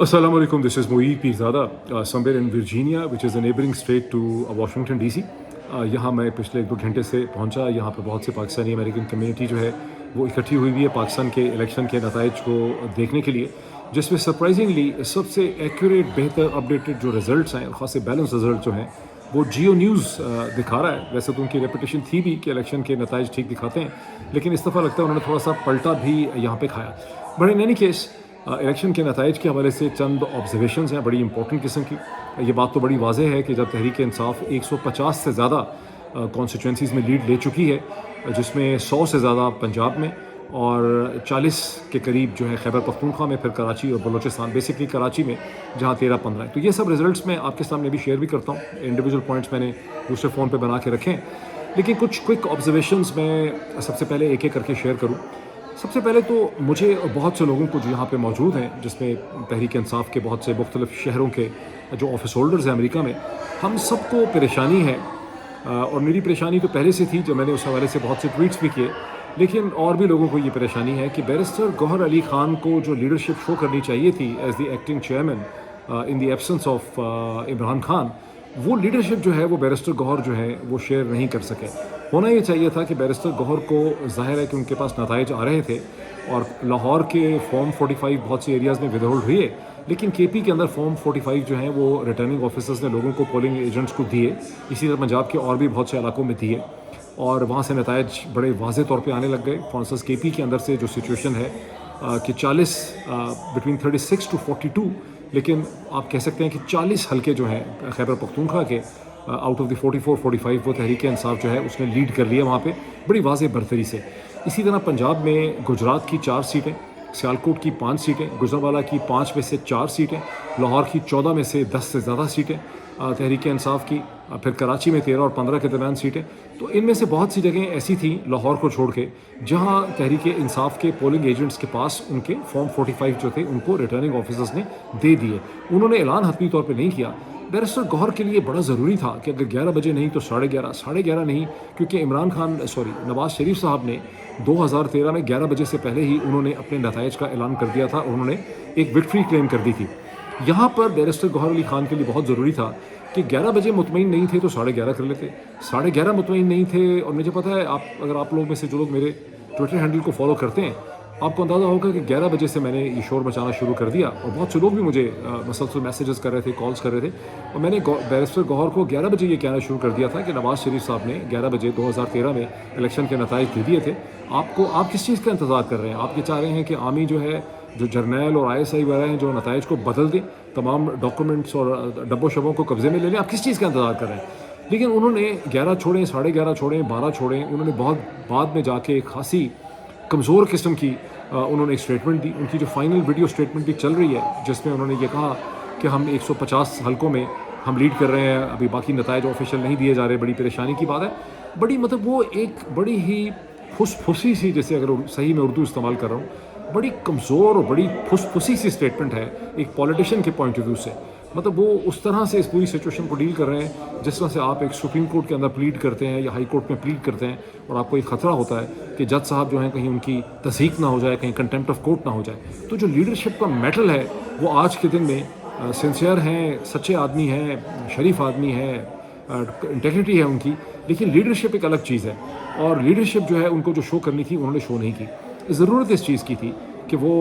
Assalamu alaikum. This is Moeed Pirzada, somewhere in Virginia, which is a neighboring state to Washington DC. यहाँ मैं पिछले 1-2 घंटे से पहुँचा। यहाँ पर बहुत से पाकिस्तानी अमेरिकन कम्युनिटी जो है वो इकट्ठी हुई हुई है पाकिस्तान के इलेक्शन के नताइज को देखने के लिए, जिसमें सरप्राइजिंगली सबसे एक्यूरेट, बेहतर, अपडेटेड जो रिजल्ट्स हैं, खासे बैलेंस रिजल्ट जो हैं, वो जियो न्यूज़ दिखा रहा है। वैसे तो उनकी रेपुटेशन थी भी कि इलेक्शन के नताइज ठीक दिखाते हैं, लेकिन इस दफ़ा लगता है उन्होंने थोड़ा सा पलटा भी यहाँ पे खाया। But in any case election के नताइज के हवाले से चंद ऑब्जर्वेशंस हैं बड़ी इंपॉर्टेंट किस्म की। ये बात तो बड़ी वाज़ेह है कि जब तहरीक इंसाफ 150 से ज़्यादा कॉन्स्टिट्यूंसीज़ में लीड ले चुकी है, जिसमें 100 से ज़्यादा पंजाब में और 40 के करीब जो है खैबर पख्तूनख्वा में, फिर कराची और बलूचिस्तान, बेसिकली कराची में जहाँ 13-15 है। तो ये सब रिजल्ट्स मैं आपके सामने भी शेयर भी करता हूँ। इंडिविजुअल पॉइंट्स मैंने दूसरे फ़ोन पर बना के रखे हैं, लेकिन कुछ क्विक ऑब्जर्वेशंस मैं सबसे पहले एक एक करके शेयर करूँ। सबसे पहले तो मुझे और बहुत से लोगों को जो यहाँ पे मौजूद हैं, जिसमें तहरीक इंसाफ के बहुत से मुख्तलिफ शहरों के जो ऑफिस होल्डर्स हैं अमेरिका में, हम सबको परेशानी है। और मेरी परेशानी तो पहले से थी, जब मैंने उस हवाले से बहुत से ट्वीट्स भी किए, लेकिन और भी लोगों को ये परेशानी है कि बैरिस्टर गौहर अली खान को जो लीडरशिप शो करनी चाहिए थी as the acting chairman in the absence of Imran Khan, वो लीडरशिप जो है वो बैरिस्टर गौहर जो है वो शेयर नहीं कर सके। होना ये चाहिए था कि बैरिस्टर गौहर को, जाहिर है कि उनके पास नताइज आ रहे थे और लाहौर के फॉर्म 45 बहुत से एरियाज़ में विदहोल्ड हुए, लेकिन केपी के अंदर फॉर्म 45 जो हैं वो रिटर्निंग ऑफिसर्स ने लोगों को, पोलिंग एजेंट्स को दिए। इसी तरह पंजाब के और भी बहुत से इलाकों में दिए और वहाँ से नताइज बड़े वाज़े तौर पे आने लग गए। फॉर इंस्टेंस केपी के अंदर से जो सिचुएशन है कि 40 बिटवीन 36 to 42, लेकिन आप कह सकते हैं कि 40 हल्के जो हैं खैबर पख्तूनख्वा के आउट ऑफ द 44-45 वो तहरीक इंसाफ जो है उसने लीड कर लिया वहाँ पे बड़ी वाज़े बरतरी से। इसी तरह पंजाब में गुजरात की 4 सीटें, सियालकोट की 5 सीटें, गुजरांवाला की 5 में से 4 सीटें, लाहौर की 14 में से 10 से ज़्यादा सीटें तहरीक इंसाफ की, फिर कराची में 13 और 15 के दरमियान सीटें। तो इनमें से बहुत सी जगहें ऐसी थी लाहौर को छोड़ के जहाँ तहरीक इंसाफ के पोलिंग एजेंट्स के पास उनके फॉर्म 45 जो थे उनको रिटर्निंग ऑफिसर्स ने दे दिए। उन्होंने ऐलान हतमी तौर पर नहीं किया। बैरिस्टर गौहर के लिए बड़ा ज़रूरी था कि अगर 11 बजे नहीं तो 11:30 नहीं, क्योंकि नवाज़ शरीफ साहब ने 2013 में 11 बजे से पहले ही उन्होंने अपने नताइज का ऐलान कर दिया था, उन्होंने एक विक्ट्री क्लेम कर दी थी। यहाँ पर बैरिस्टर गौहर अली खान के लिए बहुत ज़रूरी था कि 11 बजे मुतमईन नहीं थे तो 11:30 कर लेते, 11:30 मुतमईन नहीं थे। और मुझे पता है अगर आप लोग में से जो लोग मेरे ट्विटर हैंडल को फॉलो करते हैं, आपको अंदाज़ा होगा कि 11 बजे से मैंने ये शोर मचाना शुरू कर दिया और बहुत से लोग भी मुझे मसलसल मैसेजेस कर रहे थे, कॉल्स कर रहे थे। और मैंने बैरिस्टर गौहर को 11 बजे ये कहना शुरू कर दिया था कि नवाज़ शरीफ साहब ने 11 बजे 2013 में इलेक्शन के नताइज दे दिए थे। आप किस चीज़ का इंतज़ार कर रहे हैं? आप ये चाह रहे हैं कि आर्मी जो है, जो जर्नैल और ISI वगैरह हैं, जो नताइज को बदल दें, तमाम डॉक्यूमेंट्स और डब्बो शबों को कब्जे में ले लें? आप किस चीज़ का इंतज़ार कर रहे हैं? लेकिन उन्होंने 11 छोड़ें, 11:30 छोड़ें, 12 छोड़ें, उन्होंने बहुत बाद में जाके एक खासी कमज़ोर किस्म की उन्होंने एक स्टेटमेंट दी। उनकी जो फाइनल वीडियो स्टेटमेंट भी चल रही है, जिसमें उन्होंने ये कहा कि हम 150 हलकों में हम लीड कर रहे हैं, अभी बाकी नताइज ऑफिशियल नहीं दिए जा रहे, बड़ी परेशानी की बात है। बड़ी मतलब वो एक बड़ी ही फुसफुसी सी, जैसे अगर सही में उर्दू इस्तेमाल कर रहा हूँ, बड़ी कमज़ोर और बड़ी फुसफुसी सी स्टेटमेंट है एक पॉलिटिशियन के पॉइंट ऑफ व्यू से। मतलब वो उस तरह से इस पूरी सिचुएशन को डील कर रहे हैं जिस तरह से आप एक सुप्रीम कोर्ट के अंदर प्लीड करते हैं या हाई कोर्ट में प्लीड करते हैं और आपको एक ख़तरा होता है कि जज साहब जो हैं कहीं उनकी तस्दीक ना हो जाए, कहीं कंटेम्प्ट ऑफ कोर्ट ना हो जाए। तो जो लीडरशिप का मेटल है वो आज के दिन में सिंसियर हैं, सच्चे आदमी हैं, शरीफ आदमी हैं, इंटेग्रिटी है उनकी, लेकिन लीडरशिप एक अलग चीज़ है। और लीडरशिप जो है उनको जो शो करनी थी उन्होंने शो नहीं की। ज़रूरत इस चीज़ की थी कि वो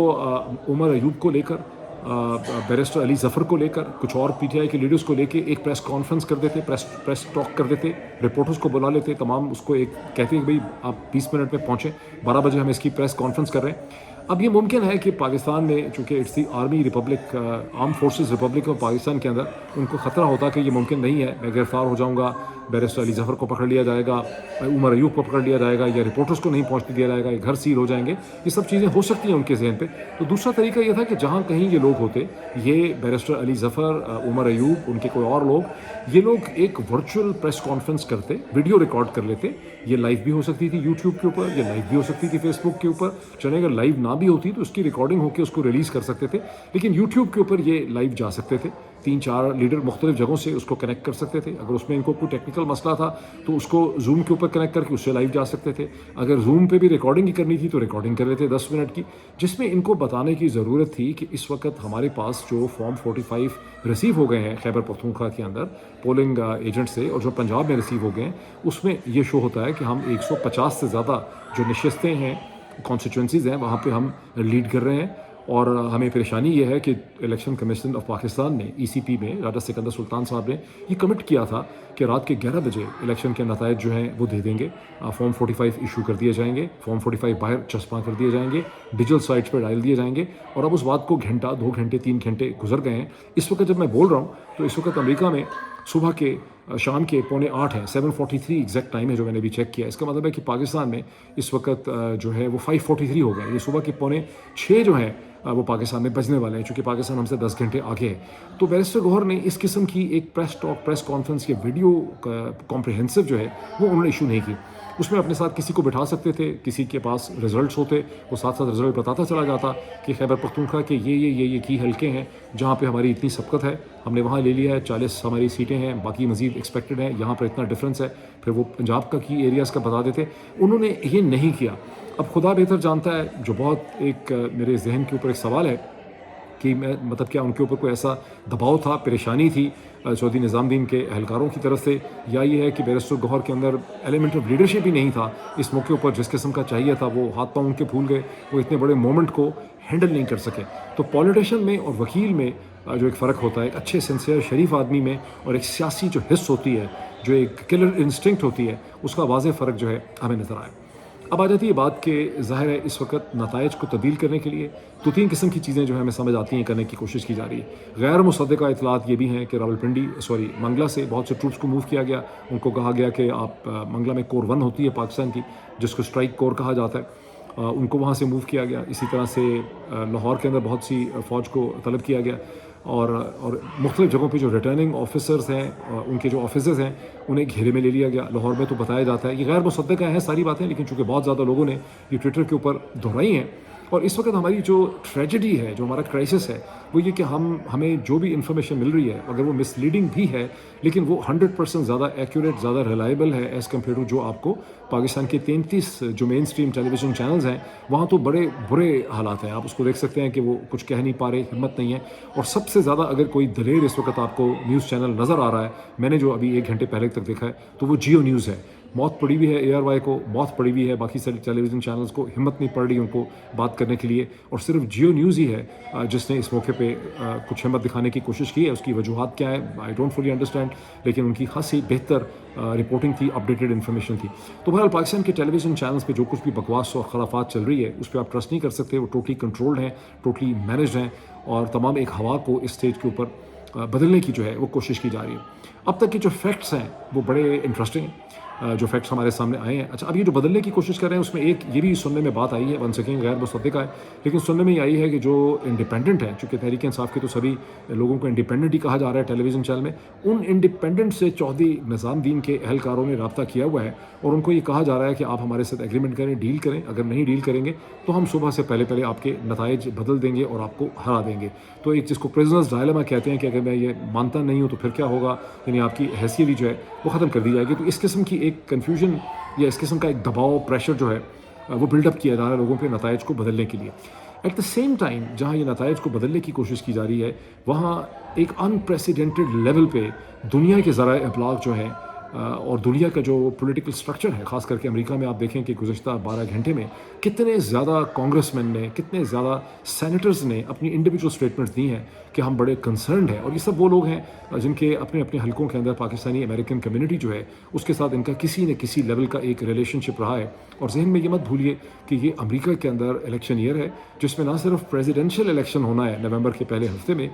उमर अयूब को लेकर, बैरिस्टर अली ज़फ़र को लेकर, कुछ और PTI के लीडर्स को लेके एक प्रेस कॉन्फ्रेंस कर देते, प्रेस टॉक कर देते, रिपोर्टर्स को बुला लेते, तमाम उसको एक कहते हैं कि भाई आप 20 मिनट में पहुँचें, 12 बजे हम इसकी प्रेस कॉन्फ्रेंस कर रहे हैं। अब ये मुमकिन है कि पाकिस्तान में, चूँकि it's the army Republic, arm forces Republic of Pakistan के अंदर, उनको ख़तरा होता कि ये मुमकिन नहीं है, मैं गिरफ़्तार हो जाऊँगा, बैरिस्टर अली ज़फ़र को पकड़ लिया जाएगा, उमर अयूब को पकड़ लिया जाएगा, या रिपोर्टर्स को नहीं पहुँचने दिया जाएगा, या घर सील हो जाएंगे। ये सब चीज़ें हो सकती हैं उनके जहन पे। तो दूसरा तरीका ये था कि जहाँ कहीं ये लोग होते, ये बैरिस्टर अली ज़फ़र, उमर अयूब, उनके कोई और लोग, ये लोग एक वर्चुअल प्रेस कॉन्फ्रेंस करते, वीडियो रिकॉर्ड कर लेते। ये लाइव भी हो सकती थी यूट्यूब के ऊपर, ये लाइव भी हो सकती थी फेसबुक के ऊपर, चले अगर लाइव ना भी होती तो उसकी रिकॉर्डिंग होकर उसको रिलीज़ कर सकते थे, लेकिन यूट्यूब के ऊपर ये लाइव जा सकते थे। 3-4 लीडर मुख्तलिफ जगहों से उसको कनेक्ट कर सकते थे। अगर उसमें इनको कोई टेक्निकल मसला था तो उसको जूम के ऊपर कनेक्ट करके उससे लाइव जा सकते थे। अगर जूम पे भी रिकॉर्डिंग ही करनी थी तो रिकॉर्डिंग कर लेते 10 मिनट की, जिसमें इनको बताने की ज़रूरत थी कि इस वक्त हमारे पास जो फॉर्म 45 रिसीव हो गए हैं खैबर पख्तूनख्वा के अंदर पोलिंग एजेंट से, और जो पंजाब में रिसीव हो गए हैं, उसमें ये शो होता है कि हम 150 से ज़्यादा जो नशस्तें हैं, कॉन्स्टिट्यूंसीज़ हैं, वहाँ पे हम लीड कर रहे हैं। और हमें परेशानी ये है कि इलेक्शन कमीशन ऑफ पाकिस्तान ने ECP में राजा सिकंदर सुल्तान साहब ने ये कमिट किया था कि रात के 11 बजे इलेक्शन के नतायज जो हैं वो दे देंगे, फॉर्म 45 इशू कर दिए जाएंगे, फॉर्म 45 बाहर चस्पा कर दिए जाएंगे, डिजिटल साइट्स पर डाल दिए जाएंगे। और अब उस बात को घंटा 2 घंटे 3 घंटे गुजर गए हैं। इस वक्त जब मैं बोल रहा हूँ तो इस वक्त अमेरिका में सुबह के शाम के 7:45 है, 7:43 एग्जैक्ट टाइम है जो मैंने अभी चेक किया। इसका मतलब है कि पाकिस्तान में इस वक्त जो है वो 5:43 हो गए। ये सुबह के 5:45 जो है वो पाकिस्तान में बजने वाले हैं, चूँकि पाकिस्तान हमसे 10 घंटे आगे है। तो बैरिस्टर गौहर ने इस किस्म की एक प्रेस कॉन्फ्रेंस या वीडियो कॉम्प्रिहेंसिव जो है वो उन्होंने इशू नहीं की। उसमें अपने साथ किसी को बिठा सकते थे, किसी के पास रिजल्ट्स होते, वो साथ साथ रिजल्ट बताता चला जाता कि खैबर पख्तूनख्वा के ये की हलके हैं जहाँ पे हमारी इतनी सबकत है, हमने वहाँ ले लिया है, 40 हमारी सीटें हैं, बाकी मज़ीद एक्सपेक्टेड है, यहाँ पर इतना डिफरेंस है। फिर वो पंजाब का की एरियाज़ का बता देते। उन्होंने ये नहीं किया। अब खुदा बेहतर जानता है, जो बहुत एक मेरे जहन के ऊपर एक सवाल है कि मैं मतलब क्या उनके ऊपर कोई ऐसा दबाव था, परेशानी थी चौधरी निज़ामुद्दीन के अहलकारों की तरफ से, या ये है कि बैरिस्टर गौहर के अंदर एलिमेंट ऑफ लीडरशिप ही नहीं था इस मौके ऊपर, जिस किस्म का चाहिए था वो हाथ पाँव उनके फूल गए, वो इतने बड़े मोमेंट को हैंडल नहीं कर सके। तो पॉलिटिशियन में और वकील में जो एक फ़र्क होता है, एक अच्छे सिंसियर शरीफ आदमी में, और एक सियासी जो हिस्स होती है, जो एक किलर इंस्टिंक्ट होती है, उसका वाज़ेह फ़र्क जो है हमें नज़र आया। अब आ जाती है बात कि ज़ाहिर है इस वक्त नताइज को तब्दील करने के लिए 2-3 किस्म की चीज़ें जो है हमें समझ आती हैं, करने की कोशिश की जा रही है। गैर मुसद्दक़ा इतलात ये भी हैं कि मंगला से बहुत से ट्रूप्स को मूव किया गया। उनको कहा गया कि आप मंगला में कोर 1 होती है पाकिस्तान की, जिसको स्ट्राइक कोर कहा जाता है, उनको वहाँ से मूव किया गया। इसी तरह से लाहौर के अंदर बहुत सी फ़ौज को तलब किया गया, और मुख्तलिफ़ जगहों पे जो रिटर्निंग ऑफिसर्स हैं, उनके जो ऑफिसर्स हैं, उन्हें घेरे में ले लिया गया। लाहौर में तो बताया जाता है, ये गैर मुसद्दक़ हैं सारी बातें, लेकिन चूँकि बहुत ज़्यादा लोगों ने ये ट्विटर के ऊपर दोहराई हैं। और इस वक्त हमारी जो ट्रेजेडी है, जो हमारा क्राइसिस है, वो ये कि हमें जो भी इंफॉर्मेशन मिल रही है, अगर वो मिसलीडिंग भी है, लेकिन वो 100% ज़्यादा एक्यूरेट, ज़्यादा रिलायबल है एज़ कम्पेयर टू जो आपको पाकिस्तान के 33 जो मेन स्ट्रीम टेलीविज़न चैनल्स हैं, वहाँ तो बड़े बुरे हालात हैं। आप उसको देख सकते हैं कि वो कुछ कह नहीं पा रहे, हिम्मत नहीं है। और सबसे ज़्यादा अगर कोई दलेर इस वक्त आपको न्यूज़ चैनल नज़र आ रहा है, मैंने जो अभी 1 घंटे पहले तक देखा है, तो वो जियो न्यूज़ है। मौत पड़ी हुई है ARY को, मौत पड़ी हुई है बाकी सारे टेलीविज़न चैनल्स को, हिम्मत नहीं पड़ रही उनको बात करने के लिए, और सिर्फ जियो न्यूज़ ही है जिसने इस मौके पे कुछ हिम्मत दिखाने की कोशिश की है। उसकी वजूहात क्या है आई डोंट फुली अंडरस्टैंड, लेकिन उनकी खासी बेहतर रिपोर्टिंग थी, अपडेटेड इन्फॉर्मेशन थी। तो बहरहाल पाकिस्तान के टेलीविज़न चैनल्स पे जो कुछ भी बकवास और खराफात चल रही है, उस पर आप ट्रस्ट नहीं कर सकते। वो टोटली कंट्रोल्ड हैं, टोटली मैनेज्ड हैं, और तमाम एक हवा को इस स्टेज के ऊपर बदलने की जो है वो कोशिश की जा रही है। अब तक के जो फैक्ट्स हैं वो बड़े इंटरेस्टिंग हैं, जो फैक्ट्स हमारे सामने आए हैं। अच्छा, अब ये जो बदलने की कोशिश कर रहे हैं, उसमें एक ये भी सुनने में बात आई है, वन सेकेंड गैर मुसद्दक़ा है, लेकिन सुनने में ये आई है कि जो इंडिपेंडेंट है, चूँकि तहरीक इंसाफ के तो सभी लोगों को इंडिपेंडेंट ही कहा जा रहा है टेलीविज़न चैनल में, उन इंडिपेंडेंट से चौधरी निज़ामुद्दीन के अहलकारों ने रब्ता किया हुआ है, और उनको ये कहा जा रहा है कि आप हमारे साथ एग्रीमेंट करें, डील करें, अगर नहीं डील करेंगे तो हम सुबह से पहले आपके नताइज बदल देंगे और आपको हरा देंगे। तो एक जिसको प्रिजनर्स डायलेमा कहते हैं कि अगर मैं ये मानता नहीं हूँ तो फिर क्या होगा, यानी आपकी हैसियत भी जो है वो ख़त्म कर दी जाएगी। तो इस किस्म की एक कन्फ्यूजन या इस किस्म का एक दबाव, प्रेशर जो है वो बिल्डअप किया जा रहा है लोगों पे नताइज को बदलने के लिए। एट द सेम टाइम जहाँ ये नताइज को बदलने की कोशिश की जा रही है, वहाँ एक अनप्रेसिडेंटेड लेवल पे दुनिया के ज़राए इब्लाग जो है और दुनिया का जो पॉलिटिकल स्ट्रक्चर है, ख़ास करके अमेरिका में आप देखें कि गुज़श्ता 12 घंटे में कितने ज़्यादा कांग्रेसमैन ने, कितने ज़्यादा सेनेटर्स ने अपनी इंडिविजुअल स्टेटमेंट्स दी हैं कि हम बड़े कंसर्न्ड हैं। और ये सब वो लोग हैं जिनके अपने अपने हलकों के अंदर पाकिस्तानी अमेरिकन कम्युनिटी जो है उसके साथ इनका किसी न किसी लेवल का एक रिलेशनशिप रहा है। और जहन में ये मत भूलिए कि ये अमेरिका के अंदर इलेक्शन ईयर है, जिसमें ना सिर्फ प्रेसिडेंशियल इलेक्शन होना है नवंबर के पहले हफ्ते में,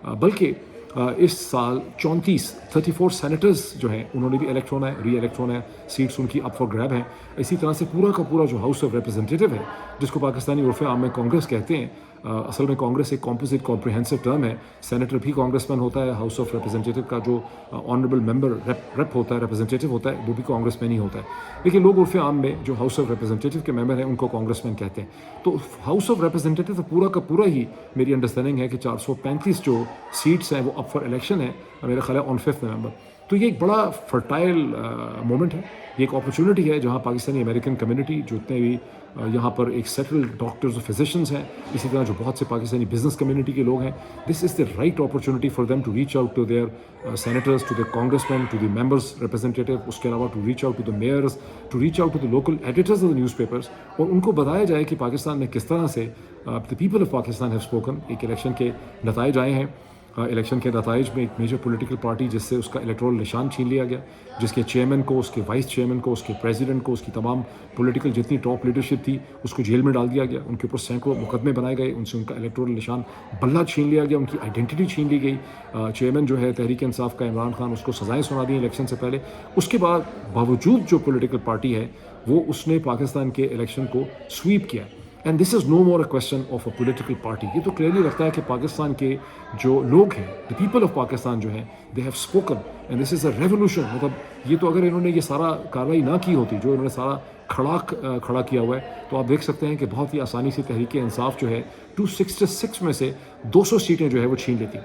बल्कि इस साल 34 सेनेटर्स जो हैं उन्होंने भी इलेक्ट होना है, री इलेक्ट होना है, सीट्स उनकी अप फॉर ग्रैब हैं। इसी तरह से पूरा का पूरा जो हाउस ऑफ रिप्रेजेंटेटिव है, जिसको पाकिस्तानी उर्फ़ आम में कांग्रेस कहते हैं, असल में कांग्रेस एक कॉम्पोजिट कॉम्प्रिहेंसिव टर्म है. सेनेटर भी कांग्रेसमैन होता है, हाउस ऑफ रिप्रेजेंटेटिव का जो ऑनरेबल मेंबर रेप होता है, रिप्रेजेंटेटिव होता है, वो भी कांग्रेसमैन ही होता है. लेकिन लोग उर्फ आम में जो हाउस ऑफ रिप्रेजेंटेटिव के मेंबर हैं उनको कांग्रेसमैन कहते हैं. तो हाउस ऑफ रिप्रेजेंटेटिव तो पूरा का पूरा ही मेरी अंडरस्टैंडिंग है कि 435 जो सीट्स हैं वो अप फॉर इलेक्शन है, मेरा ख्याल है ऑन 5 नवंबर. तो ये एक बड़ा फर्टाइल मोमेंट है, ये एक अपॉर्चुनिटी है जहाँ पाकिस्तानी अमेरिकन कम्युनिटी जो इतने भी यहाँ पर एक सेटल्ड डॉक्टर्स और फिजिशियंस हैं, इसी तरह जो बहुत से पाकिस्तानी बिजनेस कम्युनिटी के लोग हैं, this is the right opportunity for them to reach out to their senators, to the congressman, to the members representative, उसके अलावा to reach out to the mayors, to reach out to the local editors of the newspapers, और उनको बताया जाए कि पाकिस्तान में किस तरह से the people of Pakistan have spoken. एक इलेक्शन के नताइज आए हैं, इलेक्शन के नताइज में एक मेजर पॉलिटिकल पार्टी जिससे उसका इलेक्टोरल निशान छीन लिया गया, जिसके चेयरमैन को, उसके वाइस चेयरमैन को, उसके प्रेसिडेंट को, उसकी तमाम पॉलिटिकल जितनी टॉप लीडरशिप थी उसको जेल में डाल दिया गया, उनके ऊपर सैकड़ों मुकदमे बनाए गए, उनसे उनका इलेक्टोरल निशान बल्ला छीन लिया गया, उनकी आइडेंटिटी छीन ली गई. चेयरमैन जो है तहरीक इंसाफ का इमरान खान, उसको सज़ाएँ सुना दी इलेक्शन से पहले. उसके बाद बावजूद जो पॉलिटिकल पार्टी है वो उसने पाकिस्तान के इलेक्शन को स्वीप किया. And this is no more a question of a political party. ये तो क्लियरली लगता है कि पाकिस्तान के जो लोग हैं, द पीपल ऑफ पाकिस्तान जो हैं, they have spoken and this is a revolution. मतलब ये तो अगर इन्होंने ये सारा कार्रवाई ना की होती, जो इन्होंने सारा खड़ा किया हुआ है, तो आप देख सकते हैं कि बहुत ही आसानी से तहरीक इंसाफ जो है 266 में से 200 सीटें जो है वो छीन लेती.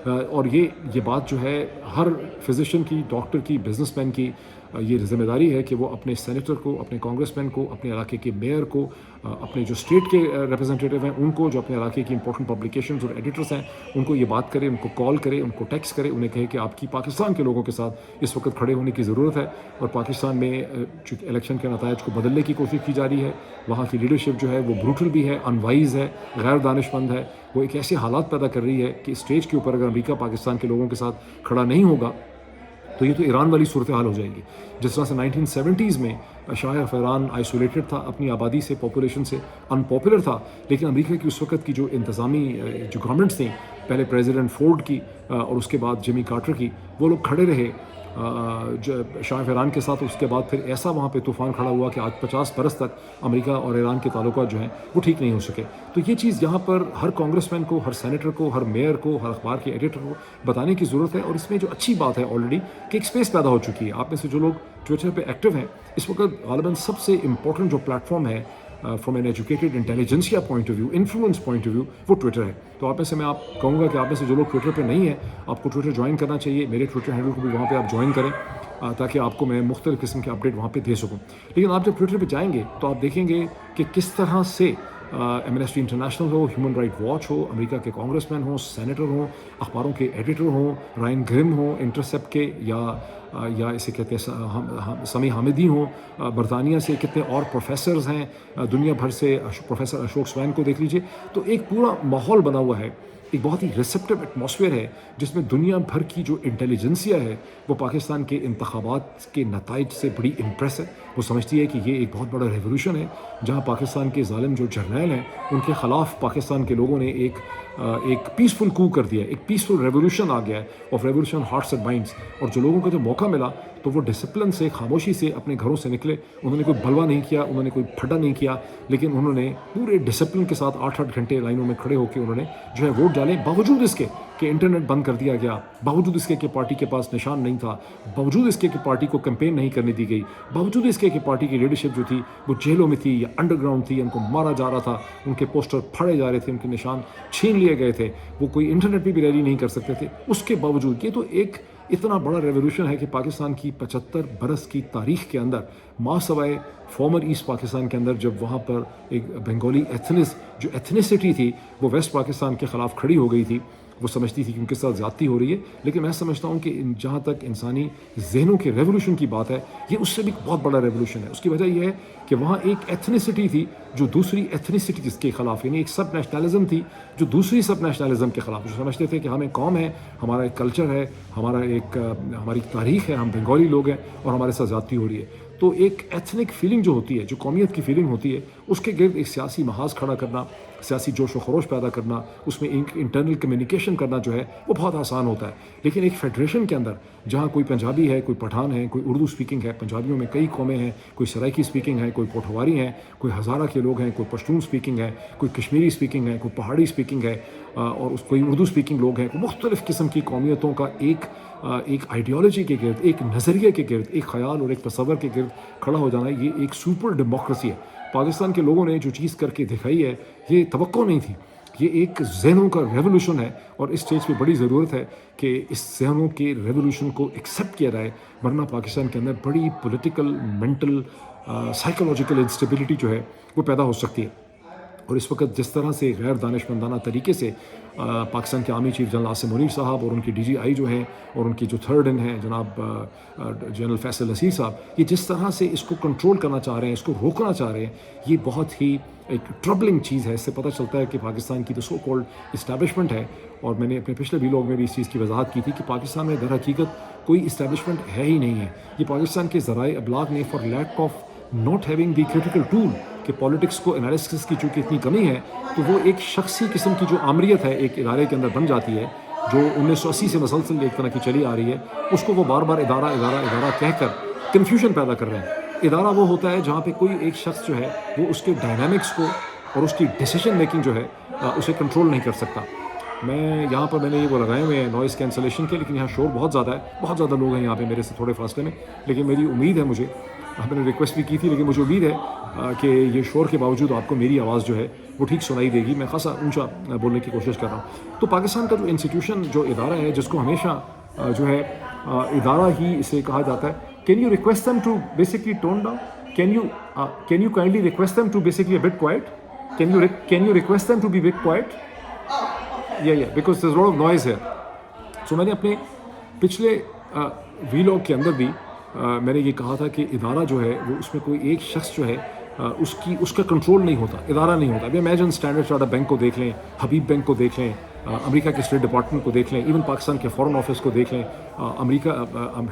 और ये बात जो है हर फिजिशियन की, डॉक्टर की, बिजनेसमैन की ये जिम्मेदारी है कि वो अपने सेनेटर को, अपने कांग्रेसमैन को, अपने इलाके के मेयर को, अपने जो स्टेट के रिप्रेजेंटेटिव हैं उनको, जो अपने इलाके की इंपॉर्टेंट पब्लिकेशंस और एडिटर्स हैं उनको ये बात करे, उनको कॉल करे, उनको टेक्स्ट करे, उन्हें कहे कि आपकी पाकिस्तान के लोगों के साथ इस वक्त खड़े होने की ज़रूरत है. और पाकिस्तान में जो इलेक्शन के नताइज को बदलने की कोशिश की जा रही है, वहाँ की लीडरशिप जो है वो ब्रूटल भी है, अनवाइज़ है, गैर दानिशमंद है. वो एक ऐसे हालात पैदा कर रही है कि स्टेज के ऊपर अगर अमेरिका पाकिस्तान के लोगों के साथ खड़ा नहीं होगा तो ये तो ईरान वाली सूरत हाल हो जाएगी. जिस तरह से 1970s में शाह ऑफ ईरान आइसोलेटेड था, अपनी आबादी से, पॉपुलेशन से अनपॉपुलर था, लेकिन अमेरिका की उस वक्त की जो इंतज़ामी जो गवर्नमेंट्स थी, पहले प्रेसिडेंट फोर्ड की और उसके बाद जिमी कार्टर की, वो लोग खड़े रहे जो शाह ऑफ ईरान के साथ. उसके बाद फिर ऐसा वहाँ पे तूफ़ान खड़ा हुआ कि आज 50 बरस तक अमेरिका और ईरान के ताल्लुकात जो हैं वो ठीक नहीं हो सके. तो ये चीज़ यहाँ पर हर कांग्रेसमैन को, हर सेनेटर को, हर मेयर को, हर अखबार के एडिटर को बताने की ज़रूरत है. और इसमें जो अच्छी बात है ऑलरेडी कि एक स्पेस पैदा हो चुकी है. आप में से जो लोग ट्विटर पर एक्टिव हैं, इस वक्त ग़ालिबन सबसे इम्पोर्टेंट जो प्लेटफॉर्म है from an educated intelligentsia point of view, influence point of view, वो ट्विटर है. तो आप में से मैं आप कहूँगा कि आप में से जो लोग ट्विटर पे नहीं है, आपको ट्विटर ज्वाइन करना चाहिए. मेरे ट्विटर हैंडल को भी वहाँ पे आप ज्वाइन करें ताकि आपको मैं मुख्तलिफ़ किस्म के अपडेट वहाँ पे दे सकूँ. लेकिन आप जब ट्विटर पे जाएंगे तो आप देखेंगे कि किस तरह से एमनेस्टी इंटरनेशनल हो, ह्यूमन राइट वॉच हो, अमेरिका के कांग्रेसमैन हो, सेनेटर हो, अखबारों के एडिटर हो, रायन ग्रिम हो इंटरसेप्ट के, या इसे कहते हैं समी हामिदी हो बरतानिया से, कितने और प्रोफेसर्स हैं दुनिया भर से. प्रोफेसर अशोक स्वैन को देख लीजिए. तो एक पूरा माहौल बना हुआ है, एक बहुत ही रिसेप्टिव एटमॉस्फेयर है जिसमें दुनिया भर की जो इंटेलिजेंसिया है वो पाकिस्तान के इंतखाबात के नताइज से बड़ी इम्प्रेस है. वो समझती है कि ये एक बहुत बड़ा रेवोल्यूशन है जहाँ पाकिस्तान के ज़ालिम जो जर्नैल हैं उनके ख़िलाफ़ पाकिस्तान के लोगों ने एक पीसफुल कू कर दिया है, एक पीसफुल रेवोल्यूशन आ गया है, of revolution hearts and minds. और जो लोगों को जब मौका मिला तो वो डिसिप्लिन से, खामोशी से अपने घरों से निकले. उन्होंने कोई बलवा नहीं किया, उन्होंने कोई फटा नहीं किया, लेकिन उन्होंने पूरे डिसिप्लिन के साथ 8-8 घंटे लाइनों में खड़े होकर उन्होंने जो है वोट डाले. बावजूद इसके कि इंटरनेट बंद कर दिया गया, बावजूद इसके कि पार्टी के पास निशान नहीं था, बावजूद इसके कि पार्टी को कैंपेन नहीं करने दी गई, बावजूद इसके कि पार्टी की लीडरशिप जो थी वो जेलों में थी या अंडरग्राउंड थी, उनको मारा जा रहा था, उनके पोस्टर फाड़े जा रहे थे, उनके निशान छीन लिए गए थे, वो कोई इंटरनेट पर भी रैली नहीं कर सकते थे. उसके बावजूद ये तो एक इतना बड़ा रेवोल्यूशन है कि पाकिस्तान की 75 बरस की तारीख़ के अंदर माँ सवाए फॉर्मर ईस्ट पाकिस्तान के अंदर जब वहाँ पर एक बंगाली जो एथनिसिटी थी वो वेस्ट पाकिस्तान के ख़िलाफ़ खड़ी हो गई थी. वो समझती थी कि उनके साथ ज़्यादती हो रही है. लेकिन मैं समझता हूँ कि जहाँ तक इंसानी जहनों के रेवोल्यूशन की बात है, ये उससे भी बहुत बड़ा रेवोल्यूशन है. उसकी वजह यह है कि वहाँ एक एथनिसिटी थी जो दूसरी एथनिसिटी के ख़िलाफ़, यानी एक सब नेशनलिज्म थी जो दूसरी सब नेशनलिज्म के ख़िलाफ़, जो समझते थे कि हम एक कौम है, हमारा एक कल्चर है, हमारी तारीख़ है, हम बंगाली लोग हैं और हमारे साथ ज़्यादती हो रही है. तो एक एथनिक फीलिंग जो होती है, जो कौमियत की फीलिंग होती है, उसके गिर्द एक सियासी महाज खड़ा करना, सियासी जोश व खरोश पैदा करना, उसमें इंटरनल कम्युनिकेशन करना जो है वो बहुत आसान होता है। लेकिन एक फेडरेशन के अंदर जहाँ कोई पंजाबी है, कोई पठान है, कोई उर्दू स्पीकिंग है, पंजाबियों में कई कौमें हैं, कोई सराइकी स्पीकिंग है, कोई पोठवारी हैं, कोई हज़ारा के लोग हैं, कोई पश्तून स्पीकिंग है, कोई कश्मीरी स्पीकिंग है, कोई पहाड़ी स्पीकिंग है, और कोई उर्दू स्पीकिंग लोग हैं, मुख्तलिफ़ किस्म की कौमियतों का एक आइडियोलॉजी के गिर्द, एक नज़रिए के गिर्द, एक ख़याल और एक तसव्वुर के गिर्द खड़ा हो जाना, ये एक सुपर डेमोक्रेसी है। पाकिस्तान के लोगों ने जो चीज़ करके दिखाई है, ये तवक्को नहीं थी। ये एक ज़हनों का रेवोल्यूशन है और इस स्टेज पे बड़ी ज़रूरत है कि इस ज़हनों के रेवोल्यूशन को एक्सेप्ट किया जाए, वरना पाकिस्तान के अंदर बड़ी पॉलिटिकल, मेंटल, साइकोलॉजिकल इंस्टेबिलिटी जो है वो पैदा हो सकती है। और इस वक्त जिस तरह से गैर दानिशमंदाना तरीके से पाकिस्तान के army chief general Asim Munir साहब और उनकी DGI जो हैं और उनकी जो थर्ड इन हैं जनाब जनरल फैसल नसीर साहब, ये जिस तरह से इसको कंट्रोल करना चाह रहे हैं, इसको रोकना चाह रहे हैं, ये बहुत ही एक ट्रबलिंग चीज़ है। इससे पता चलता है कि पाकिस्तान की जो सो कॉल्ड इस्टेब्लिशमेंट है, और मैंने अपने पिछले वीलॉग में भी इस चीज़ की वजाहत की थी कि पाकिस्तान में दर हकीकत कोई इस्टेब्लिशमेंट है ही नहीं है। ये पाकिस्तान के ज़राए अबलाग ने for lack of not having the critical tool कि पॉलिटिक्स को एनालिसिस की चूँकि इतनी कमी है, तो वो एक शख्सी किस्म की जो आमरीत है एक इदारे के अंदर बन जाती है, जो 1980 से मसलसल एक तरह की चली आ रही है, उसको वो बार बार इदारा इदारा इदारा कहकर कन्फ्यूजन पैदा कर रहे हैं। इदारा वो होता है जहाँ पे कोई एक शख्स जो है वो उसके डायनामिक्स को और उसकी डिसीजन मेकिंग जो है उसे कंट्रोल नहीं कर सकता। मैं यहाँ पर मैंने ये वो लगाए हुए हैं नॉइज़ कैंसलेशन के, लेकिन यहाँ शोर बहुत ज़्यादा है, बहुत ज़्यादा लोग हैं यहाँ पे मेरे से थोड़े फासले में, लेकिन मेरी उम्मीद है, मुझे मैंने रिक्वेस्ट भी की थी, लेकिन मुझे उम्मीद है कि ये शोर के बावजूद आपको मेरी आवाज़ जो है वो ठीक सुनाई देगी। मैं खासा ऊंचा बोलने की कोशिश कर रहा हूँ। तो पाकिस्तान का जो इंस्टीट्यूशन, जो इदारा है, जिसको हमेशा जो है इदारा ही इसे कहा जाता है, can you request them to basically tone down, can you kindly request them to basically a bit quiet, can you request them to be bit quiet, because there is lot of noise है। सो मैंने अपने पिछले vlog के अंदर भी मैंने ये कहा था कि इदारा जो है वो उसमें कोई एक शख्स जो है उसका कंट्रोल नहीं होता, इदारा नहीं होता। अभी इमेजिन स्टैंडर्ड चार्टर्ड बैंक को देख लें, हबीब बैंक को देख लें, अमेरिका के स्टेट डिपार्टमेंट को देख लें, इवन पाकिस्तान के फॉरेन ऑफिस को देख लें,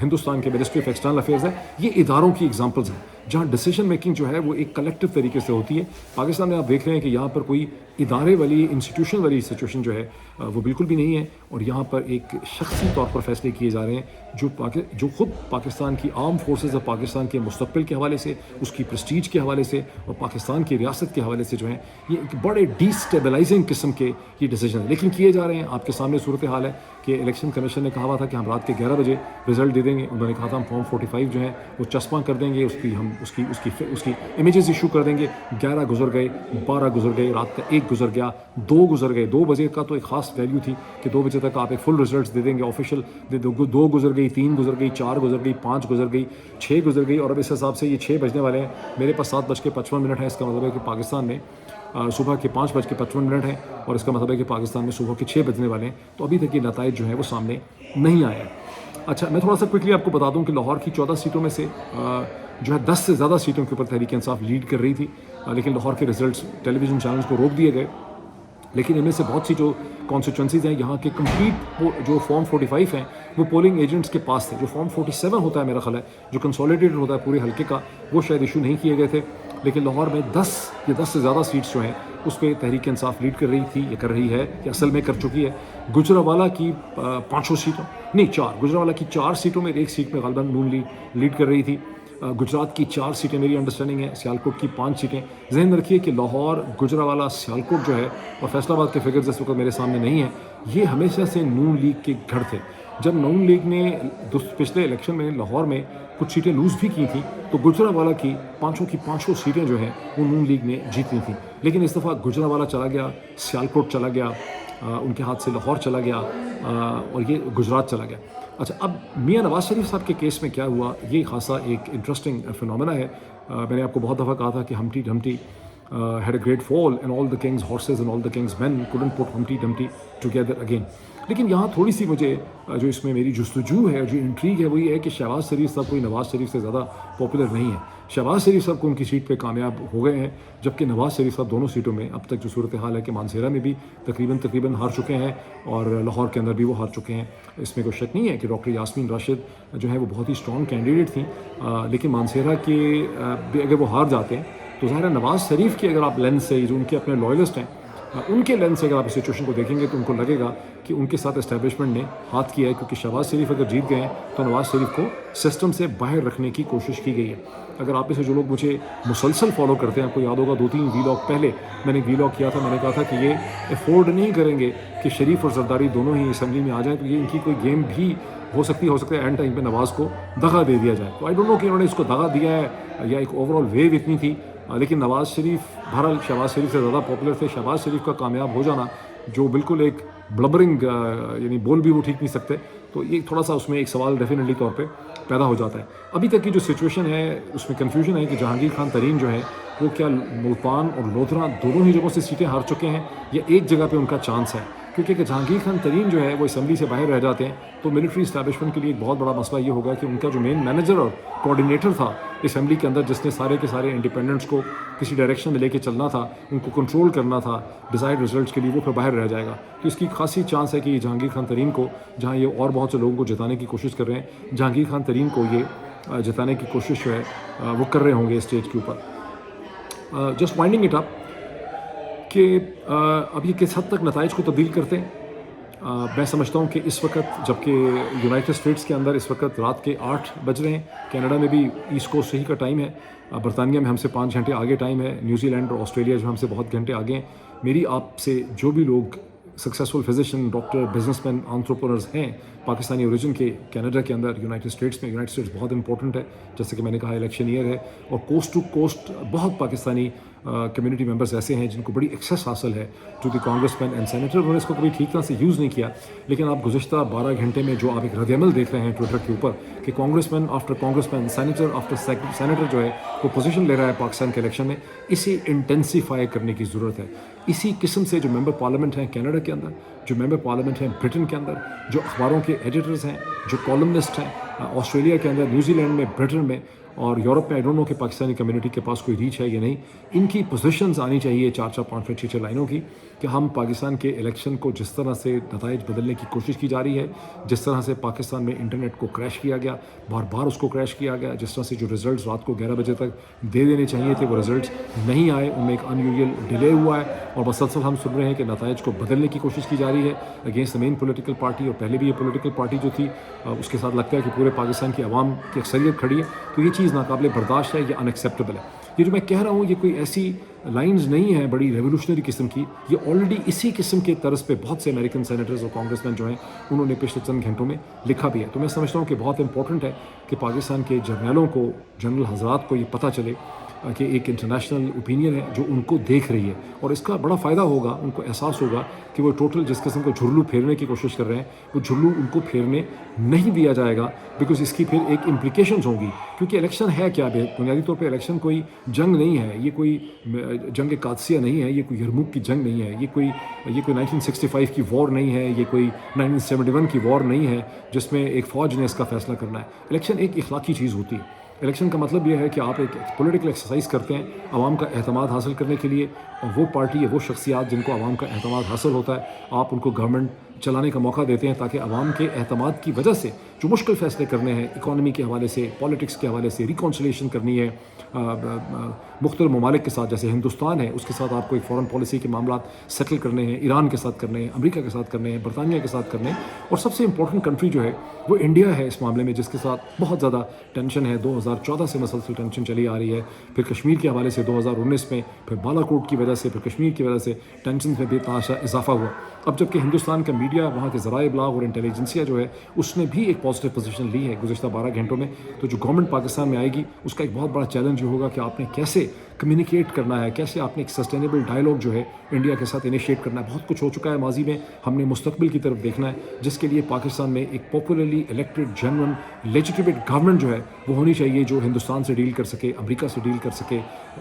हिंदुस्तान के मिनिस्ट्री ऑफ एक्सटर्नल अफेयर्स है, ये इदारों की एग्जांपल्स हैं जहाँ डिसीजन मेकिंग जो है वो एक कलेक्टिव तरीके से होती है। पाकिस्तान में आप देख रहे हैं कि यहाँ पर कोई इदारे वाली, इंस्टीट्यूशन वाली सिचुएशन जो है वो बिल्कुल भी नहीं है, और यहाँ पर एक शख्सी तौर पर फैसले किए जा रहे हैं जो खुद पाकिस्तान की आर्म फोर्सेस और पाकिस्तान के मुस्तकबिल के हवाले से, उसकी प्रेस्टीज के हवाले से और पाकिस्तान की रियासत के हवाले से जो है ये एक बड़े डिस्टेबलाइजिंग किस्म के ये डिसीजन है, लेकिन किए जा रहे हैं। आपके सामने सूरत हाल है कि इलेक्शन कमीशन ने कहा हुआ था कि हम रात के 11 बजे रिजल्ट दे देंगे। उन्होंने कहा था हम फॉर्म 45 जो है वो चस्पा कर देंगे, उसकी इमेजेस इशू कर देंगे। 11 गुजर गए, 12 गुजर गए, रात का 1 गुजर गया, 2 गुजर गए। 2 बजे का तो एक ख़ास वैल्यू थी कि 2 बजे तक आप एक फुल रिजल्ट दे देंगे ऑफिशियल। 2 गुजर गई, 3 गुजर गई, 4 गुजर गई, 5 गुजर गई, 6 गुजर गई, और अब इस हिसाब से ये 6 बजने वाले हैं। मेरे पास 7:55 है। इसका मतलब है कि पाकिस्तान में सुबह के 5:55 हैं, और इसका मतलब है कि पाकिस्तान में सुबह के 6 बजने वाले हैं। तो अभी तक ये नताइज जो है वो सामने नहीं आया है। अच्छा, मैं थोड़ा सा क्विकली आपको बता दूं कि लाहौर की 14 सीटों में से जो है 10 से ज़्यादा सीटों के ऊपर तहरीक इंसाफ लीड कर रही थी, लेकिन लाहौर के रिजल्ट्स टेलीविज़न चैनल्स को रोक दिए गए। लेकिन इनमें से बहुत सी जो कॉन्स्टिट्यूंसीज़ हैं यहाँ के कंप्लीट जो फॉर्म 45 हैं वो पोलिंग एजेंट्स के पास थे। जो फॉर्म 47 होता है, मेरा ख्याल है जो कंसोलिडेटेड होता है पूरे हल्के का, वो शायद इशू नहीं किए गए थे। लेकिन लाहौर में 10 से ज़्यादा सीट्स जो हैं उस पर तहरीक इंसाफ लीड कर रही थी, या कर रही है, या असल में कर चुकी है। गुजरावाला की 5 सीटों नहीं 4, गुजरावाला की 4 सीटों में 1 सीट में ग़ालिबन नून लीड कर रही थी। गुजरात की 4 सीटें मेरी अंडरस्टैंडिंग है, सियालकोट की 5 सीटें। जहन में रखिए कि लाहौर, गुजरावाला, सियालकोट जो है और फैसलाबाद के फिगर्स इस वक्त मेरे सामने नहीं है, ये हमेशा से नून लीग के गढ़ थे। जब नून लीग ने पिछले इलेक्शन में लाहौर में कुछ सीटें लूज़ भी की थी, तो गुजरावाला की 5 सीटें जो हैं वो नून लीग ने जीती थी। लेकिन इस दफ़ा गुजरावाला चला गया, सियालकोट चला गया, उनके हाथ से लाहौर चला गया, और ये गुजरात चला गया। अच्छा, अब मियाँ नवाज शरीफ साहब के केस में क्या हुआ, ये खासा एक इंटरेस्टिंग फिनोमेना है। मैंने आपको बहुत दफ़ा कहा था कि Humpty Dumpty had a great fall and all the king's horses and all the king's men couldn't put Humpty Dumpty together again। लेकिन यहाँ थोड़ी सी मुझे जो इसमें मेरी जुस्तजू है, जो इंट्रीग है, वो ये है कि शहबाज शरीफ साहब कोई नवाज़ शरीफ से ज़्यादा पॉपुलर नहीं है। शहबाज शरीफ साहब को उनकी सीट पे कामयाब हो गए हैं, जबकि नवाज़ शरीफ साहब दोनों सीटों में अब तक जो सूरत हाल है कि मानसेरा में भी तकरीबन हार चुके हैं, और लाहौर के अंदर भी वो हार चुके हैं। इसमें कोई शक नहीं है कि डॉक्टर यास्मीन राशिद जो है वो बहुत ही स्ट्रॉन्ग कैंडिडेट थी, लेकिन मानसेरा के अगर वो हार जाते हैं तो ज़ाहिर है नवाज़ शरीफ की अगर आप लेंस से, जो उनके अपने लॉयलिस्ट हैं, उनके लेंस से अगर आप इस सिचुएशन को देखेंगे तो उनको लगेगा कि उनके साथ इस्टेब्लिशमेंट ने हाथ किया है, क्योंकि शहबाज शरीफ अगर जीत गए हैं तो नवाज़ शरीफ को सिस्टम से बाहर रखने की कोशिश की गई है। अगर आप में से जो लोग मुझे मुसलसल फॉलो करते हैं, आपको याद होगा 2-3 वीलॉग पहले मैंने एक वीलॉग किया था, मैंने कहा था कि ये अफोर्ड नहीं करेंगे कि शरीफ और जरदारी दोनों ही असेंबली में आ जाएँ, तो ये इनकी कोई गेम भी हो सकता है एंड टाइम पे नवाज़ को दगा दे दिया जाए। तो आई डोंट नो कि उन्होंने इसको दगा दिया है या एक ओवरऑल वेव इतनी थी, लेकिन नवाज़ शरीफ बहरहाल शहबाज शरीफ से ज़्यादा पॉपुलर थे। शहबाज शरीफ का कामयाब हो जाना, जो बिल्कुल एक ब्लबरिंग यानी बोल भी वो ठीक नहीं सकते, तो ये थोड़ा सा उसमें एक सवाल डेफिनेटली तौर पे पैदा हो जाता है। अभी तक की जो सिचुएशन है उसमें कन्फ्यूजन है कि जहांगीर खान तरीन जो है वो क्या मुल्तान और लोधरा दोनों ही जगहों से सीटें हार चुके हैं या एक जगह पे उनका चांस है, क्योंकि अगर जहांगीर खान तरीन जो है वो असेंबली से बाहर रह जाते हैं तो मिलिट्री इस्टेब्लिशमेंट के लिए एक बहुत बड़ा मसला ये होगा कि उनका जो मेन मैनेजर और कोऑर्डिनेटर था असेंबली के अंदर, जिसने सारे के सारे इंडिपेंडेंट्स को किसी डायरेक्शन में लेके चलना था, उनको कंट्रोल करना था डिजायर्ड रिजल्ट्स के लिए, वो फिर बाहर रह जाएगा। तो इसकी खासी चांस है कि जहांगीर खान तरीन को, जहाँ ये और बहुत से लोगों को जिताने की कोशिश कर रहे हैं, जहांगीर खान तरीन को ये जिताने की कोशिश जो है वो कर रहे होंगे स्टेज के ऊपर। जस्ट वाइंडिंग इट अप कि अब ये किस हद तक नताइज को तब्दील करते हैं। मैं समझता हूँ कि इस वक्त, जबकि यूनाइटेड स्टेट्स के अंदर इस वक्त रात के 8 बज रहे हैं, कनाडा में भी ईस्ट कोस्ट सही का टाइम है, बरतानिया में हमसे 5 घंटे आगे टाइम है, न्यूजीलैंड और ऑस्ट्रेलिया जो हमसे बहुत घंटे आगे हैं। मेरी आपसे जो भी लोग successful physician, doctor, businessman, entrepreneurs हैं पाकिस्तानी ओरिजिन के कनाडा के अंदर, यूनाइटेड स्टेट्स में, यूनाइटेड स्टेट्स बहुत इंपॉर्टेंट है, जैसे कि मैंने कहा इलेक्शन ईयर है और कोस्ट टू कोस्ट बहुत पाकिस्तानी कम्युनिटी मेंबर्स ऐसे हैं जिनको बड़ी एक्सेस हासिल है to the congressman and senator. उन्होंने इसको कभी ठीक तरह से यूज़ नहीं किया, लेकिन आप गुज़श्ता 12 घंटे में जो आप एक रद्दअमल देख रहे हैं ट्विटर के ऊपर कि congressman after congressman, senator after senator जो है वो पोजीशन ले रहा है पाकिस्तान के इलेक्शन में, इसे इंटेंसीफाई करने की ज़रूरत है। इसी किस्म से जो मेंबर पार्लियामेंट हैं कनाडा के अंदर, जो मेंबर पार्लियामेंट हैं ब्रिटेन के अंदर, जो अखबारों के एडिटर्स हैं, जो कॉलमनिस्ट हैं ऑस्ट्रेलिया के अंदर, न्यूजीलैंड में, ब्रिटेन में और यूरोप में, आई डोंट नो कि पाकिस्तानी कम्युनिटी के पास कोई रीच है या नहीं, इनकी पोजीशंस आनी चाहिए 4-4, 5-5, 6-6 लाइनों की कि हम पाकिस्तान के इलेक्शन को जिस तरह से नताइज बदलने की कोशिश की जा रही है, जिस तरह से पाकिस्तान में इंटरनेट को क्रैश किया गया, बार बार उसको क्रैश किया गया, जिस तरह से जो रिजल्ट्स रात को 11 बजे तक दे देने चाहिए थे वो रिजल्ट्स नहीं आए, उनमें एक अनयूजुअल डिले हुआ है और मुसलसल हम सुन रहे हैं कि नताइज को बदलने की कोशिश की जा रही है against the main political party. और पहले भी ये पोलिटिकल पार्टी जो थी उसके साथ लगता है कि पूरे पाकिस्तान की आवाम की अक्सरियत खड़ी है, तो ये चीज़ नाकाबिल बर्दाश्त है, ये अनएक्सेप्टेबल है। ये जो मैं कह रहा हूँ ये कोई ऐसी लाइंस नहीं है बड़ी रेवोल्यूशनरी किस्म की, ये ऑलरेडी इसी किस्म के तर्ज पे बहुत से अमेरिकन सेनेटर्स और कांग्रेसमैन जो हैं उन्होंने पिछले चंद घंटों में लिखा भी है। तो मैं समझता हूँ कि बहुत इंपॉर्टेंट है कि पाकिस्तान के जर्नलों को, जनरल हजरात को ये पता चले कि एक इंटरनेशनल ओपिनियन है जो उनको देख रही है, और इसका बड़ा फ़ायदा होगा, उनको एहसास होगा कि वो टोटल जिस किस्म का झुर्लू फेरने की कोशिश कर रहे हैं वो झुर्लू उनको फेरने नहीं दिया जाएगा, बिकॉज इसकी फिर एक इम्प्लिकेशंस होंगी। क्योंकि इलेक्शन है क्या, बुनियादी तौर पे इलेक्शन कोई जंग नहीं है, ये कोई जंग कादसिया नहीं है, ये कोई यरमुक की जंग नहीं है, ये कोई 1965 की वॉर नहीं है, ये कोई 1971 की वॉर नहीं है जिसमें एक फ़ौज ने इसका फ़ैसला करना है। इलेक्शन एक इखलाकी चीज़ होती है। इलेक्शन का मतलब यह है कि आप एक पॉलिटिकल एक्सरसाइज करते हैं आवाम का एतमाद हासिल करने के लिए, और वो पार्टी या वो शख्सियात जिनको आवाम का एतमाद हासिल होता है, आप उनको गवर्नमेंट चलाने का मौका देते हैं ताकि आवाम के एतमाद की वजह से जो मुश्किल फ़ैसले करने हैं इकॉनमी के हवाले से, पॉलिटिक्स के हवाले से, रिकॉन्सिलेशन करनी है मुख्तलिफ ममालिक के साथ, जैसे हिंदुस्तान है उसके साथ आपको एक फ़ॉरेन पॉलिसी के मामला सेटल करने हैं, ईरान के साथ करने हैं, अमेरिका के साथ करने हैं, बरतानिया के साथ करने हैं, और सबसे इंपॉर्टेंट कंट्री जो है वो इंडिया है इस मामले में, जिसके साथ बहुत ज़्यादा टेंशन है। 2014 से मसलसल टेंशन चली आ रही है, फिर कश्मीर के हवाले से 2019 में, फिर बालाकोट की वजह से, फिर कश्मीर की वजह से टेंशन में बेतहाशा इजाफा हुआ। अब जबकि हिंदुस्तान का मीडिया, वहाँ के ज़राए इब्लाग और इंटेलिजेंसिया जो है उसने भी एक पॉजिटिव पोजीशन ली है गुज़श्ता 12 घंटों में, तो जो गवर्नमेंट पाकिस्तान में आएगी उसका एक बहुत बड़ा चैलेंज ये होगा कि आपने कैसे कम्युनिकेट करना है, कैसे आपने एक सस्टेनेबल डायलॉग जो है इंडिया के साथ इनिशिएट करना है। बहुत कुछ हो चुका है माजी में, हमने मुस्तकबिल की तरफ देखना है, जिसके लिए पाकिस्तान में एक popularly elected genuine legitimate government जो है वो होनी चाहिए, जो हिंदुस्तान से डील कर सके, अमेरिका से डील कर सके,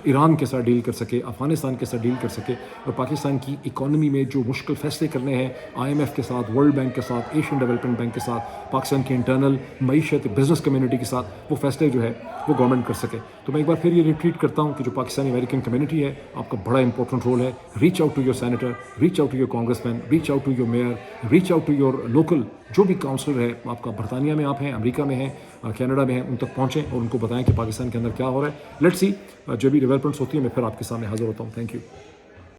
ईरान के साथ डील कर सके, अफगानिस्तान के साथ डील कर सके, और पाकिस्तान की इकॉनमी में जो मुश्किल फैसले करने हैं IMF के साथ, वर्ल्ड बैंक के साथ, एशियन डेवलपमेंट बैंक के साथ, पाकिस्तान की इंटरनल मईशत बिजनेस कम्युनिटी के साथ वो फैसले जो है वो गवर्नमेंट कर सके। तो मैं एक बार फिर ये रिपीट करता हूँ कि जो पाकिस्तानी अमेरिकन कम्युनिटी है, आपका बड़ा इंपॉर्टेंट रोल है। Reach out to your senator, reach out to your congressman, reach out to your mayor, reach out to your local जो भी काउंसलर है, आपका बरतानिया में आप हैं, अमेरिका में हैं, कनाडा में हैं, उन तक पहुँचें और उनको बताएं कि पाकिस्तान के अंदर क्या हो रहा है। लेट्स सी, जो भी डेवलपमेंट्स होती है मैं फिर आपके सामने हाजिर होता हूँ। Thank you.